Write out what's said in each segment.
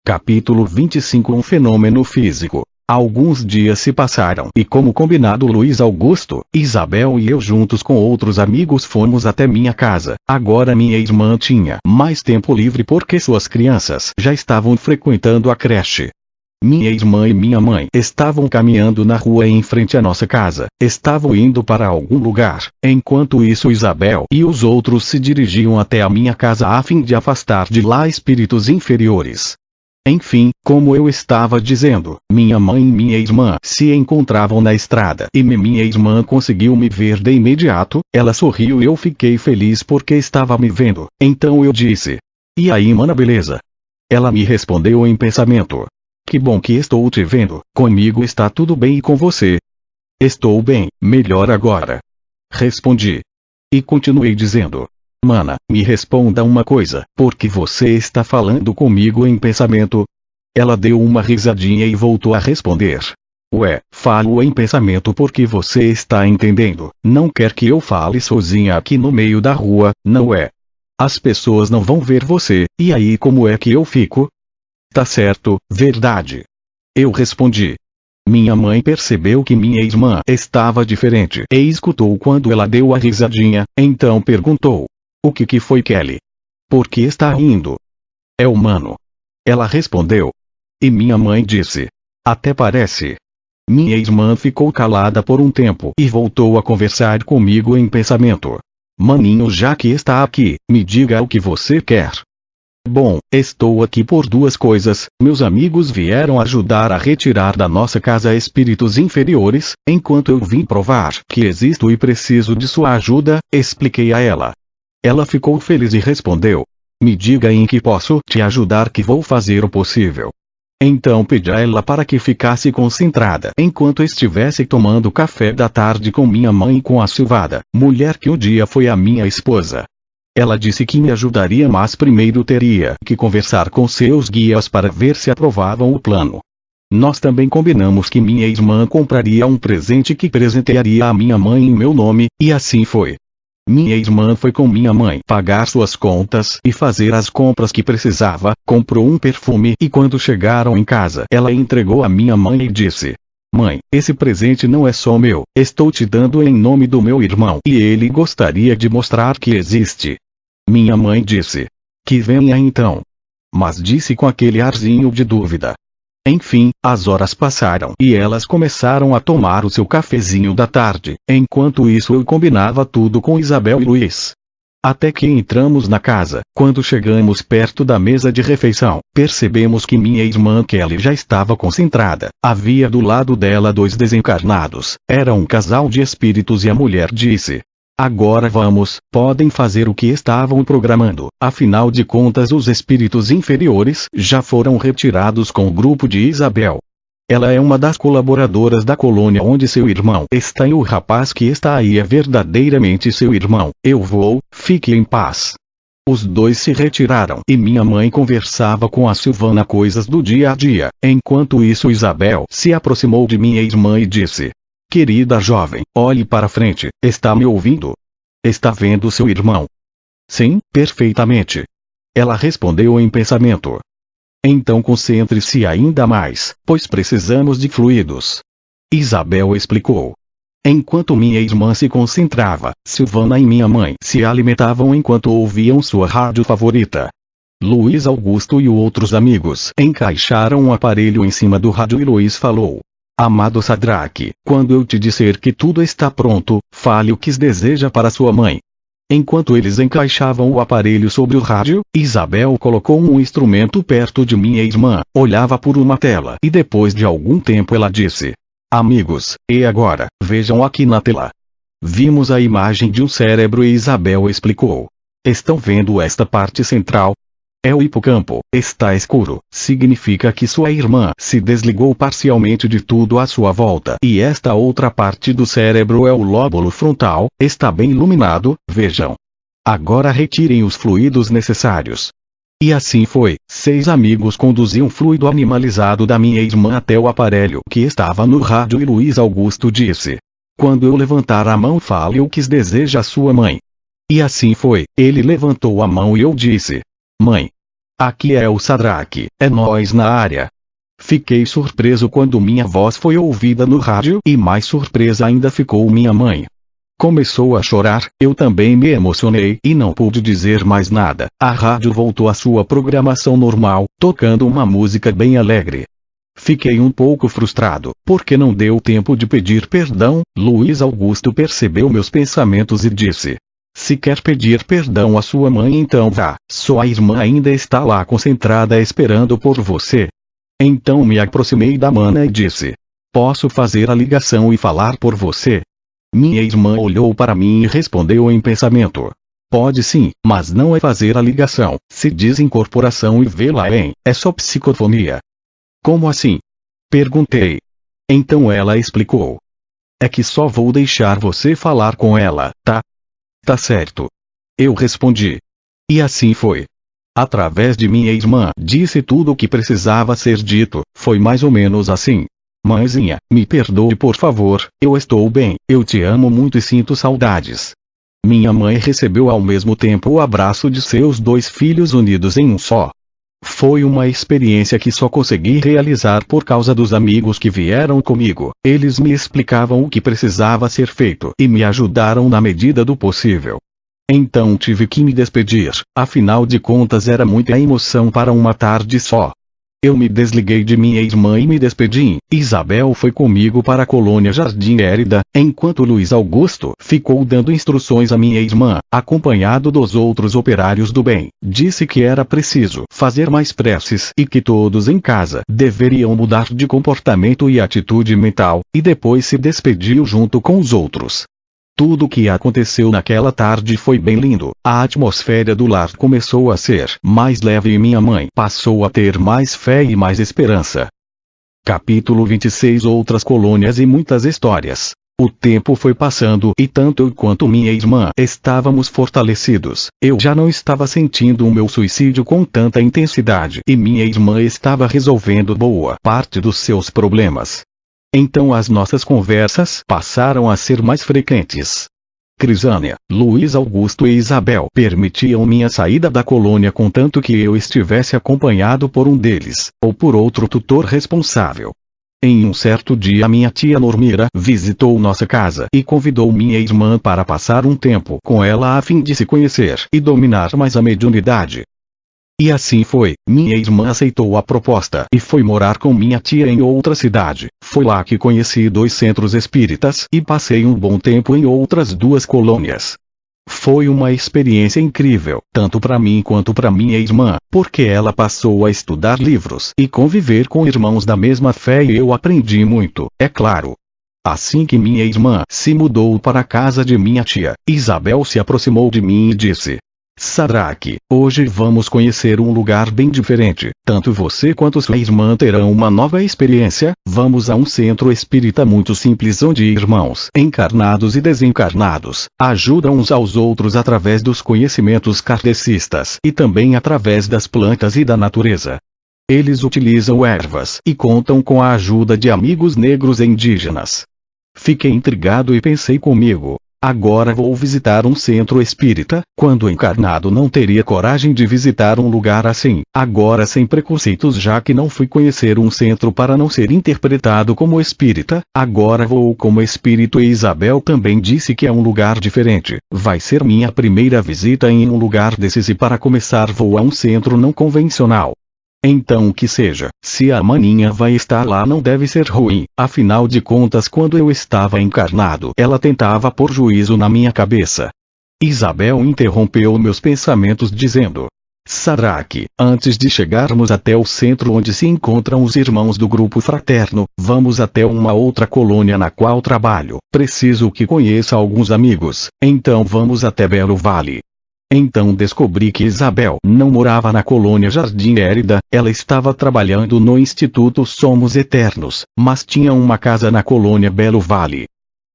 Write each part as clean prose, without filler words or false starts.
Capítulo 25. Um fenômeno físico. Alguns dias se passaram e, como combinado, Luiz Augusto, Isabel e eu juntos com outros amigos fomos até minha casa. Agora minha irmã tinha mais tempo livre porque suas crianças já estavam frequentando a creche. Minha irmã e minha mãe estavam caminhando na rua em frente à nossa casa. Estavam indo para algum lugar. Enquanto isso, Isabel e os outros se dirigiam até a minha casa a fim de afastar de lá espíritos inferiores. Enfim, como eu estava dizendo, minha mãe e minha irmã se encontravam na estrada e minha irmã conseguiu me ver de imediato. Ela sorriu e eu fiquei feliz porque estava me vendo. Então eu disse: "E aí, mana, beleza?" Ela me respondeu em pensamento: "Que bom que estou te vendo. Comigo está tudo bem e com você?" "Estou bem, melhor agora", respondi. E continuei dizendo: "Mana, me responda uma coisa, por que você está falando comigo em pensamento?" Ela deu uma risadinha e voltou a responder: "Ué, falo em pensamento porque você está entendendo, não quer que eu fale sozinha aqui no meio da rua, não é? As pessoas não vão ver você, e aí como é que eu fico?" "Tá certo, verdade", eu respondi. Minha mãe percebeu que minha irmã estava diferente e escutou quando ela deu a risadinha, então perguntou: "O que foi, Kelly? Por que está rindo?" "É humano", ela respondeu. E minha mãe disse: "Até parece." Minha irmã ficou calada por um tempo e voltou a conversar comigo em pensamento: "Maninho, já que está aqui, me diga o que você quer." "Bom, estou aqui por duas coisas. Meus amigos vieram ajudar a retirar da nossa casa espíritos inferiores, enquanto eu vim provar que existo e preciso de sua ajuda", expliquei a ela. Ela ficou feliz e respondeu: "Me diga em que posso te ajudar, que vou fazer o possível." Então pedi a ela para que ficasse concentrada enquanto estivesse tomando café da tarde com minha mãe e com a Silvada, mulher que um dia foi a minha esposa. Ela disse que me ajudaria, mas primeiro teria que conversar com seus guias para ver se aprovavam o plano. Nós também combinamos que minha irmã compraria um presente que presentearia a minha mãe em meu nome, e assim foi. Minha irmã foi com minha mãe pagar suas contas e fazer as compras que precisava, comprou um perfume e quando chegaram em casa ela entregou a minha mãe e disse: "Mãe, esse presente não é só meu, estou te dando em nome do meu irmão e ele gostaria de mostrar que existe." Minha mãe disse: "Que venha então." Mas disse com aquele arzinho de dúvida. Enfim, as horas passaram e elas começaram a tomar o seu cafezinho da tarde. Enquanto isso eu combinava tudo com Isabel e Luiz. Até que entramos na casa. Quando chegamos perto da mesa de refeição, percebemos que minha irmã Kelly já estava concentrada. Havia do lado dela dois desencarnados. Era um casal de espíritos e a mulher disse: "Agora vamos, podem fazer o que estavam programando, afinal de contas os espíritos inferiores já foram retirados com o grupo de Isabel. Ela é uma das colaboradoras da colônia onde seu irmão está e o rapaz que está aí é verdadeiramente seu irmão. Eu vou, fique em paz." Os dois se retiraram e minha mãe conversava com a Silvana coisas do dia a dia. Enquanto isso, Isabel se aproximou de minha irmã e disse: "Querida jovem, olhe para frente, está me ouvindo? Está vendo seu irmão?" "Sim, perfeitamente", ela respondeu em pensamento. "Então concentre-se ainda mais, pois precisamos de fluidos." Isabel explicou. Enquanto minha irmã se concentrava, Silvana e minha mãe se alimentavam enquanto ouviam sua rádio favorita. Luiz Augusto e outros amigos encaixaram um aparelho em cima do rádio e Luiz falou: "Amado Sadraque, quando eu te disser que tudo está pronto, fale o que deseja para sua mãe." Enquanto eles encaixavam o aparelho sobre o rádio, Isabel colocou um instrumento perto de minha irmã, olhava por uma tela e depois de algum tempo ela disse: "Amigos, e agora, vejam aqui na tela." Vimos a imagem de um cérebro e Isabel explicou: "Estão vendo esta parte central? É o hipocampo, está escuro, significa que sua irmã se desligou parcialmente de tudo à sua volta. E esta outra parte do cérebro é o lóbulo frontal, está bem iluminado, vejam. Agora retirem os fluidos necessários." E assim foi. 6 amigos conduziam fluido animalizado da minha irmã até o aparelho que estava no rádio e Luiz Augusto disse: "Quando eu levantar a mão, fale o que deseja a sua mãe." E assim foi, ele levantou a mão e eu disse: "Mãe." Aqui é o Sadraque, é nós na área. Fiquei surpreso quando minha voz foi ouvida no rádio e mais surpresa ainda ficou minha mãe. Começou a chorar, eu também me emocionei e não pude dizer mais nada. A rádio voltou à sua programação normal, tocando uma música bem alegre. Fiquei um pouco frustrado, porque não deu tempo de pedir perdão. Luiz Augusto percebeu meus pensamentos e disse: se quer pedir perdão à sua mãe, então vá, sua irmã ainda está lá concentrada esperando por você. Então me aproximei da mana e disse: posso fazer a ligação e falar por você? Minha irmã olhou para mim e respondeu em pensamento: pode sim, mas não é fazer a ligação, se diz incorporação e vê-la é só psicofonia. Como assim? Perguntei. Então ela explicou: é que só vou deixar você falar com ela, tá? Tá certo. Eu respondi. E assim foi. Através de minha irmã, disse tudo o que precisava ser dito, foi mais ou menos assim: mãezinha, me perdoe por favor, eu estou bem, eu te amo muito e sinto saudades. Minha mãe recebeu ao mesmo tempo o abraço de seus 2 filhos unidos em um só. Foi uma experiência que só consegui realizar por causa dos amigos que vieram comigo. Eles me explicavam o que precisava ser feito e me ajudaram na medida do possível. Então tive que me despedir, afinal de contas era muita emoção para uma tarde só. Eu me desliguei de minha irmã e me despedi. Isabel foi comigo para a colônia Jardim Érida, enquanto Luiz Augusto ficou dando instruções à minha irmã, acompanhado dos outros operários do bem. Disse que era preciso fazer mais preces e que todos em casa deveriam mudar de comportamento e atitude mental, e depois se despediu junto com os outros. Tudo o que aconteceu naquela tarde foi bem lindo. A atmosfera do lar começou a ser mais leve e minha mãe passou a ter mais fé e mais esperança. Capítulo 26. Outras colônias e muitas histórias. O tempo foi passando e tanto eu quanto minha irmã estávamos fortalecidos. Eu já não estava sentindo o meu suicídio com tanta intensidade e minha irmã estava resolvendo boa parte dos seus problemas. Então as nossas conversas passaram a ser mais frequentes. Crisânia, Luiz Augusto e Isabel permitiam minha saída da colônia contanto que eu estivesse acompanhado por um deles, ou por outro tutor responsável. Em um certo dia minha tia Normira visitou nossa casa e convidou minha irmã para passar um tempo com ela a fim de se conhecer e dominar mais a mediunidade. E assim foi, minha irmã aceitou a proposta e foi morar com minha tia em outra cidade. Foi lá que conheci 2 centros espíritas e passei um bom tempo em outras 2 colônias. Foi uma experiência incrível, tanto para mim quanto para minha irmã, porque ela passou a estudar livros e conviver com irmãos da mesma fé e eu aprendi muito, é claro. Assim que minha irmã se mudou para a casa de minha tia, Isabel se aproximou de mim e disse: Sadraque, hoje vamos conhecer um lugar bem diferente. Tanto você quanto sua irmã terão uma nova experiência. Vamos a um centro espírita muito simples onde irmãos encarnados e desencarnados ajudam uns aos outros através dos conhecimentos kardecistas e também através das plantas e da natureza. Eles utilizam ervas e contam com a ajuda de amigos negros e indígenas. Fiquei intrigado e pensei comigo: agora vou visitar um centro espírita. Quando encarnado não teria coragem de visitar um lugar assim. Agora sem preconceitos, já que não fui conhecer um centro para não ser interpretado como espírita, agora vou como espírito e Isabel também disse que é um lugar diferente. Vai ser minha primeira visita em um lugar desses e para começar vou a um centro não convencional. Então que seja, se a maninha vai estar lá não deve ser ruim, afinal de contas quando eu estava encarnado ela tentava pôr juízo na minha cabeça. Isabel interrompeu meus pensamentos dizendo: Sadraque, antes de chegarmos até o centro onde se encontram os irmãos do grupo fraterno, vamos até uma outra colônia na qual trabalho, preciso que conheça alguns amigos, então vamos até Belo Vale. Então descobri que Isabel não morava na colônia Jardim Érida, ela estava trabalhando no Instituto Somos Eternos, mas tinha uma casa na colônia Belo Vale.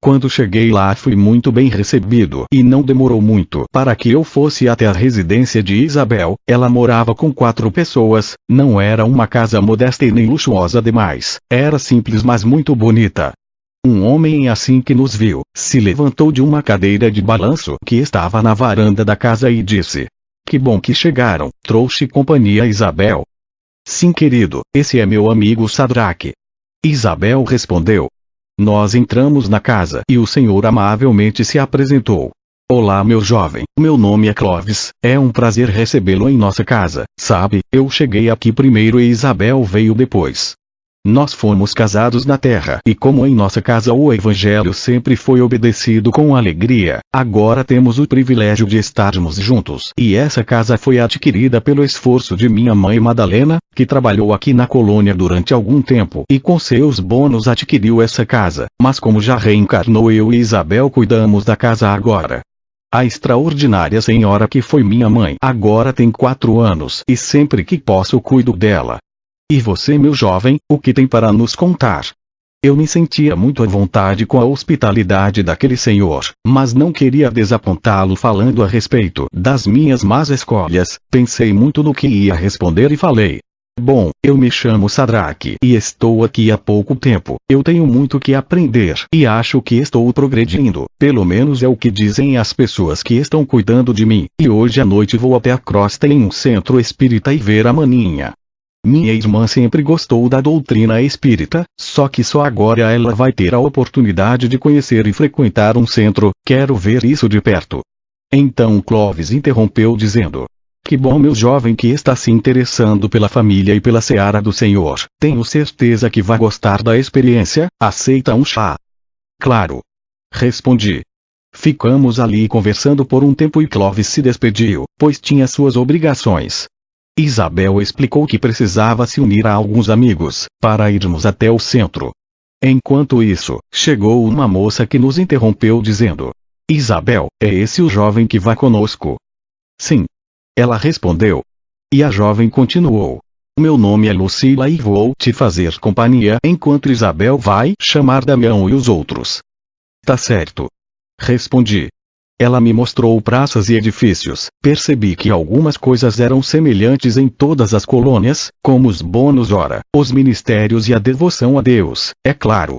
Quando cheguei lá fui muito bem recebido e não demorou muito para que eu fosse até a residência de Isabel. Ela morava com 4 pessoas, não era uma casa modesta e nem luxuosa demais, era simples mas muito bonita. Um homem assim que nos viu, se levantou de uma cadeira de balanço que estava na varanda da casa e disse: Que bom que chegaram, trouxe companhia a Isabel. Sim, querido, esse é meu amigo Sadraque. Isabel respondeu. Nós entramos na casa e o senhor amavelmente se apresentou. Olá, meu jovem, meu nome é Clovis, é um prazer recebê-lo em nossa casa. Sabe, eu cheguei aqui primeiro e Isabel veio depois. Nós fomos casados na terra e como em nossa casa o evangelho sempre foi obedecido com alegria, agora temos o privilégio de estarmos juntos. E essa casa foi adquirida pelo esforço de minha mãe Madalena, que trabalhou aqui na colônia durante algum tempo e com seus bônus adquiriu essa casa, mas como já reencarnou eu e Isabel cuidamos da casa agora. A extraordinária senhora que foi minha mãe agora tem 4 anos e sempre que posso cuido dela. E você, meu jovem, o que tem para nos contar? Eu me sentia muito à vontade com a hospitalidade daquele senhor, mas não queria desapontá-lo falando a respeito das minhas más escolhas. Pensei muito no que ia responder e falei. Bom, eu me chamo Sadraque e estou aqui há pouco tempo. Eu tenho muito que aprender e acho que estou progredindo, pelo menos é o que dizem as pessoas que estão cuidando de mim. E hoje à noite vou até a crosta em um centro espírita e ver a maninha. Minha irmã sempre gostou da doutrina espírita, só que só agora ela vai ter a oportunidade de conhecer e frequentar um centro. Quero ver isso de perto. Então Clovis interrompeu dizendo. Que bom, meu jovem, que está se interessando pela família e pela seara do Senhor. Tenho certeza que vai gostar da experiência. Aceita um chá? Claro. Respondi. Ficamos ali conversando por um tempo e Clovis se despediu, pois tinha suas obrigações. Isabel explicou que precisava se unir a alguns amigos, para irmos até o centro. Enquanto isso, chegou uma moça que nos interrompeu dizendo. Isabel, é esse o jovem que vai conosco? Sim. Ela respondeu. E a jovem continuou. Meu nome é Lucila e vou te fazer companhia enquanto Isabel vai chamar Damião e os outros. Tá certo. Respondi. Ela me mostrou praças e edifícios. Percebi que algumas coisas eram semelhantes em todas as colônias, como os bônus hora, os ministérios e a devoção a Deus, é claro.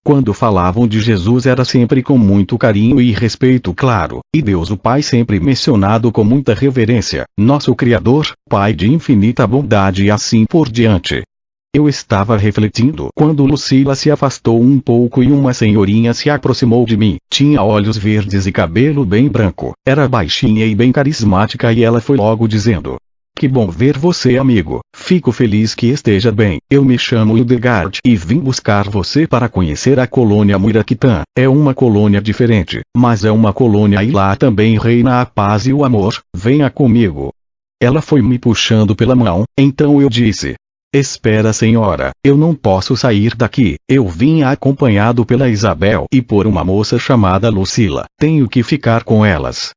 Quando falavam de Jesus era sempre com muito carinho e respeito, claro, e Deus o Pai sempre mencionado com muita reverência, nosso Criador, Pai de infinita bondade e assim por diante. Eu estava refletindo quando Lucila se afastou um pouco e uma senhorinha se aproximou de mim. Tinha olhos verdes e cabelo bem branco. Era baixinha e bem carismática e ela foi logo dizendo. Que bom ver você, amigo. Fico feliz que esteja bem. Eu me chamo Hildegard e vim buscar você para conhecer a colônia Muiraquitã. É uma colônia diferente, mas é uma colônia e lá também reina a paz e o amor. Venha comigo. Ela foi me puxando pela mão, então eu disse. Espera, senhora, eu não posso sair daqui. Eu vim acompanhado pela Isabel e por uma moça chamada Lucila. Tenho que ficar com elas.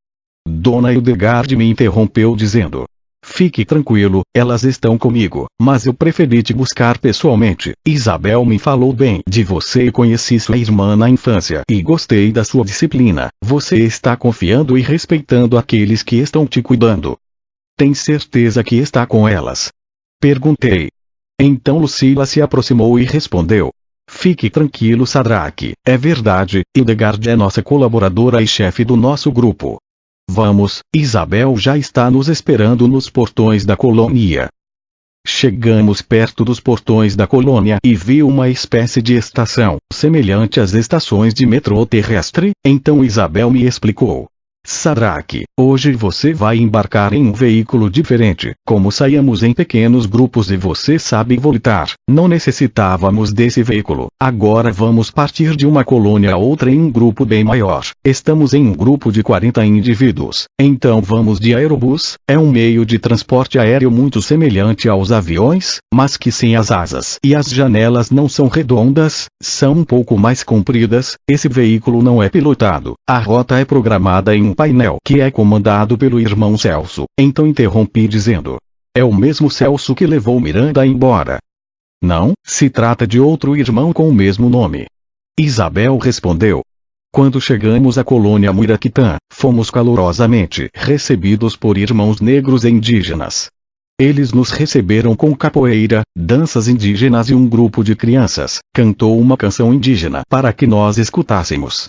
Dona Hildegard me interrompeu dizendo. Fique tranquilo, elas estão comigo, mas eu preferi te buscar pessoalmente. Isabel me falou bem de você e conheci sua irmã na infância e gostei da sua disciplina. Você está confiando e respeitando aqueles que estão te cuidando. Tem certeza que está com elas? Perguntei. Então Lucila se aproximou e respondeu. Fique tranquilo, Sadraque, é verdade, Hildegard é nossa colaboradora e chefe do nosso grupo. Vamos, Isabel já está nos esperando nos portões da colônia. Chegamos perto dos portões da colônia e vi uma espécie de estação, semelhante às estações de metrô terrestre, então Isabel me explicou. Sadraque, hoje você vai embarcar em um veículo diferente. Como saímos em pequenos grupos e você sabe voltar, não necessitávamos desse veículo. Agora vamos partir de uma colônia a outra em um grupo bem maior. Estamos em um grupo de 40 indivíduos. Então vamos de aerobus, é um meio de transporte aéreo muito semelhante aos aviões, mas que sem as asas. E as janelas não são redondas, são um pouco mais compridas. Esse veículo não é pilotado. A rota é programada em um painel que é comandado pelo irmão Celso. Então interrompi dizendo. É o mesmo Celso que levou Miranda embora. Não, se trata de outro irmão com o mesmo nome. Isabel respondeu. Quando chegamos à colônia Muiraquitã, fomos calorosamente recebidos por irmãos negros e indígenas. Eles nos receberam com capoeira, danças indígenas e um grupo de crianças cantou uma canção indígena para que nós escutássemos.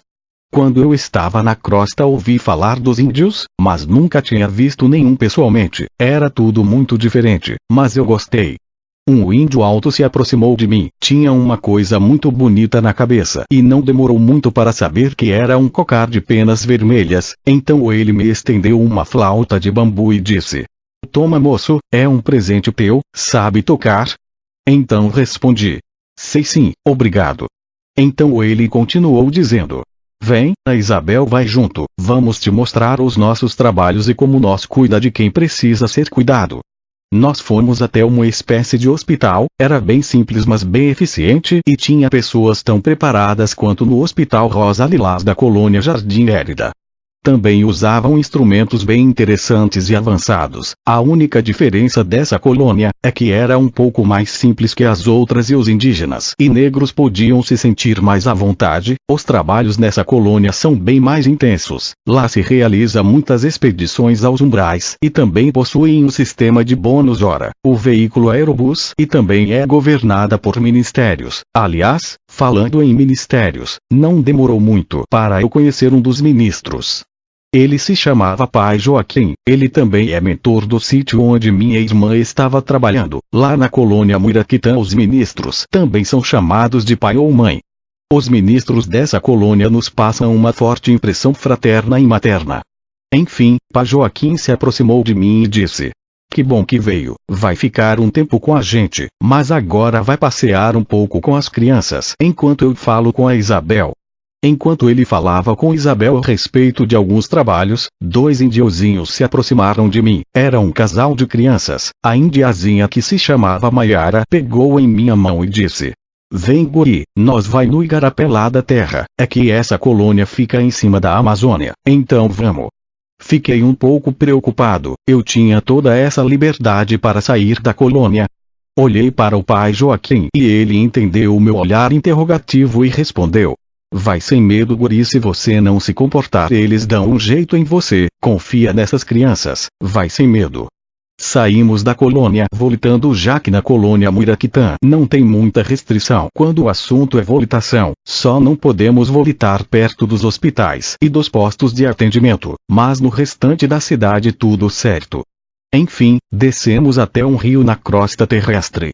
Quando eu estava na crosta ouvi falar dos índios, mas nunca tinha visto nenhum pessoalmente. Era tudo muito diferente, mas eu gostei. Um índio alto se aproximou de mim, tinha uma coisa muito bonita na cabeça e não demorou muito para saber que era um cocar de penas vermelhas, então ele me estendeu uma flauta de bambu e disse: "Toma, moço, é um presente teu, sabe tocar?" Então respondi: "Sei sim, obrigado." Então ele continuou dizendo: "Vem, a Isabel vai junto, vamos te mostrar os nossos trabalhos e como nós cuida de quem precisa ser cuidado." Nós fomos até uma espécie de hospital, era bem simples mas bem eficiente e tinha pessoas tão preparadas quanto no Hospital Rosa Lilás da colônia Jardim Érida. Também usavam instrumentos bem interessantes e avançados. A única diferença dessa colônia é que era um pouco mais simples que as outras e os indígenas e negros podiam se sentir mais à vontade. Os trabalhos nessa colônia são bem mais intensos. Lá se realiza muitas expedições aos umbrais e também possuem um sistema de bônus hora. O veículo aerobus e também é governada por ministérios. Aliás, falando em ministérios, não demorou muito para eu conhecer um dos ministros. Ele se chamava Pai Joaquim, ele também é mentor do sítio onde minha irmã estava trabalhando. Lá na colônia Muiraquitã os ministros também são chamados de pai ou mãe. Os ministros dessa colônia nos passam uma forte impressão fraterna e materna. Enfim, Pai Joaquim se aproximou de mim e disse: "Que bom que veio, vai ficar um tempo com a gente, mas agora vai passear um pouco com as crianças enquanto eu falo com a Isabel." Enquanto ele falava com Isabel a respeito de alguns trabalhos, dois indiozinhos se aproximaram de mim. Era um casal de crianças. A indiazinha que se chamava Maiara pegou em minha mão e disse: "Vem, guri, nós vai no igarapé lá da terra, é que essa colônia fica em cima da Amazônia, então vamos." Fiquei um pouco preocupado, eu tinha toda essa liberdade para sair da colônia. Olhei para o Pai Joaquim e ele entendeu o meu olhar interrogativo e respondeu: "Vai sem medo, guri, se você não se comportar eles dão um jeito em você, confia nessas crianças, vai sem medo." Saímos da colônia voltando já que na colônia Muiraquitã não tem muita restrição quando o assunto é volitação, só não podemos voltar perto dos hospitais e dos postos de atendimento, mas no restante da cidade tudo certo. Enfim, descemos até um rio na crosta terrestre.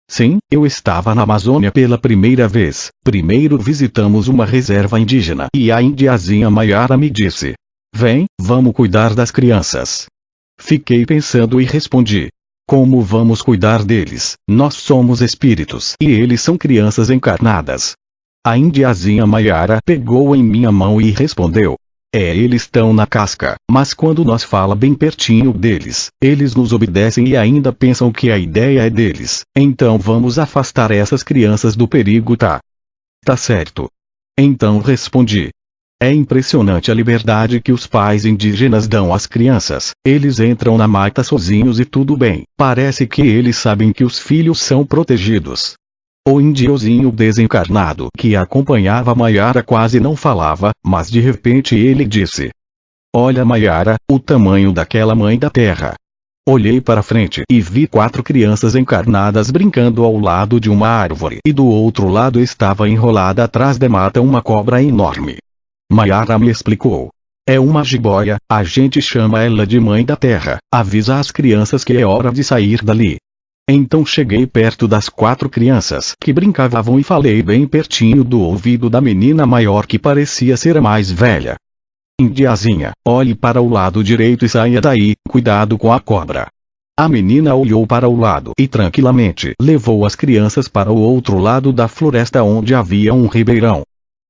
Sim, eu estava na Amazônia pela primeira vez. Primeiro visitamos uma reserva indígena e a indiazinha Maiara me disse: "Vem, vamos cuidar das crianças." Fiquei pensando e respondi: "Como vamos cuidar deles? Nós somos espíritos e eles são crianças encarnadas." A indiazinha Maiara pegou em minha mão e respondeu: "Eles estão na casca, mas quando nós fala bem pertinho deles, eles nos obedecem e ainda pensam que a ideia é deles. Então vamos afastar essas crianças do perigo, tá?" "Tá certo." Então respondi: "É impressionante a liberdade que os pais indígenas dão às crianças. Eles entram na mata sozinhos e tudo bem. Parece que eles sabem que os filhos são protegidos." O indiozinho desencarnado que acompanhava Maiara quase não falava, mas de repente ele disse: "Olha, Maiara, o tamanho daquela mãe da terra." Olhei para frente e vi 4 crianças encarnadas brincando ao lado de uma árvore e do outro lado estava enrolada atrás da mata uma cobra enorme. Maiara me explicou: "É uma jiboia, a gente chama ela de mãe da terra, avisa as crianças que é hora de sair dali." Então cheguei perto das 4 crianças que brincavam e falei bem pertinho do ouvido da menina maior que parecia ser a mais velha: "Indiazinha, olhe para o lado direito e saia daí, cuidado com a cobra." A menina olhou para o lado e tranquilamente levou as crianças para o outro lado da floresta onde havia um ribeirão.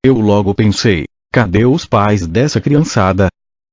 Eu logo pensei: cadê os pais dessa criançada?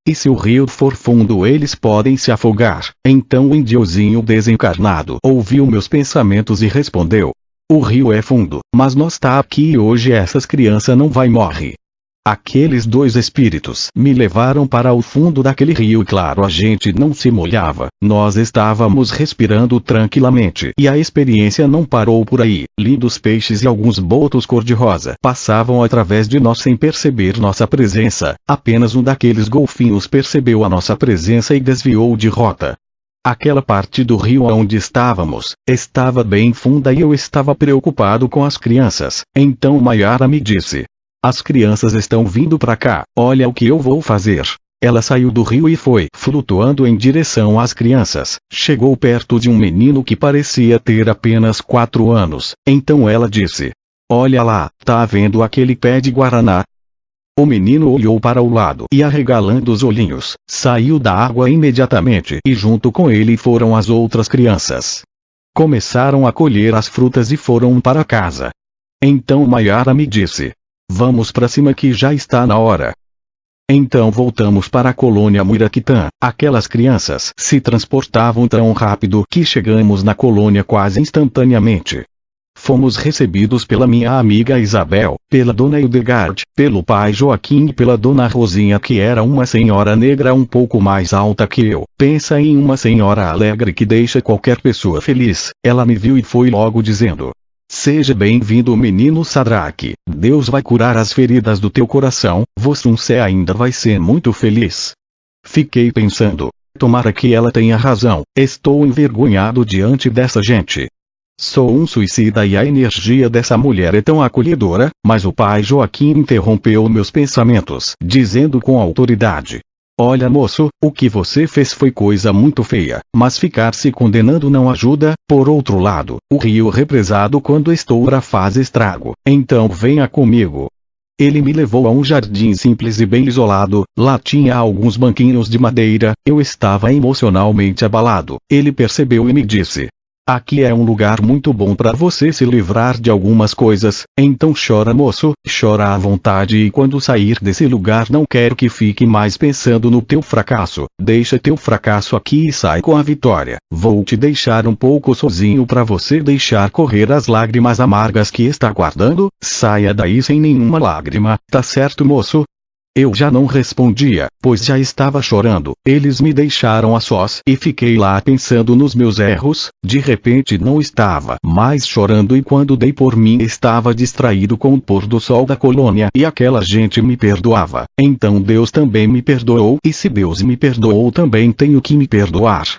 E se o rio for fundo eles podem se afogar. Então o indiozinho desencarnado ouviu meus pensamentos e respondeu: "O rio é fundo, mas nós tá aqui hoje essas crianças não vai morrer." Aqueles 2 espíritos me levaram para o fundo daquele rio e claro a gente não se molhava, nós estávamos respirando tranquilamente e a experiência não parou por aí. Lindos peixes e alguns botos cor-de-rosa passavam através de nós sem perceber nossa presença, apenas um daqueles golfinhos percebeu a nossa presença e desviou de rota. Aquela parte do rio onde estávamos, estava bem funda e eu estava preocupado com as crianças, então Maiara me disse: As crianças estão vindo pra cá, olha o que eu vou fazer. Ela saiu do rio e foi flutuando em direção às crianças. Chegou perto de um menino que parecia ter apenas 4 anos. Então ela disse: olha lá, tá vendo aquele pé de guaraná? O menino olhou para o lado e, arregalando os olhinhos, saiu da água imediatamente e junto com ele foram as outras crianças. Começaram a colher as frutas e foram para casa. Então Maiara me disse: vamos pra cima que já está na hora. Então voltamos para a colônia Muiraquitã. Aquelas crianças se transportavam tão rápido que chegamos na colônia quase instantaneamente. Fomos recebidos pela minha amiga Isabel, pela dona Hildegard, pelo pai Joaquim e pela dona Rosinha, que era uma senhora negra um pouco mais alta que eu. Pensa em uma senhora alegre que deixa qualquer pessoa feliz. Ela me viu e foi logo dizendo: seja bem-vindo, menino Sadraque. Deus vai curar as feridas do teu coração, você ainda vai ser muito feliz. Fiquei pensando: tomara que ela tenha razão, estou envergonhado diante dessa gente. Sou um suicida e a energia dessa mulher é tão acolhedora, mas o pai Joaquim interrompeu meus pensamentos, dizendo com autoridade: olha, moço, o que você fez foi coisa muito feia, mas ficar se condenando não ajuda. Por outro lado, o rio represado quando estoura faz estrago, então venha comigo. Ele me levou a um jardim simples e bem isolado. Lá tinha alguns banquinhos de madeira. Eu estava emocionalmente abalado. Ele percebeu e me disse: aqui é um lugar muito bom para você se livrar de algumas coisas, então chora, moço, chora à vontade, e quando sair desse lugar não quero que fique mais pensando no teu fracasso. Deixa teu fracasso aqui e sai com a vitória. Vou te deixar um pouco sozinho para você deixar correr as lágrimas amargas que está guardando. Saia daí sem nenhuma lágrima, tá certo, moço? Eu já não respondia, pois já estava chorando. Eles me deixaram a sós e fiquei lá pensando nos meus erros. De repente não estava mais chorando e quando dei por mim estava distraído com o pôr do sol da colônia e aquela gente me perdoava. Então Deus também me perdoou, e se Deus me perdoou também tenho que me perdoar.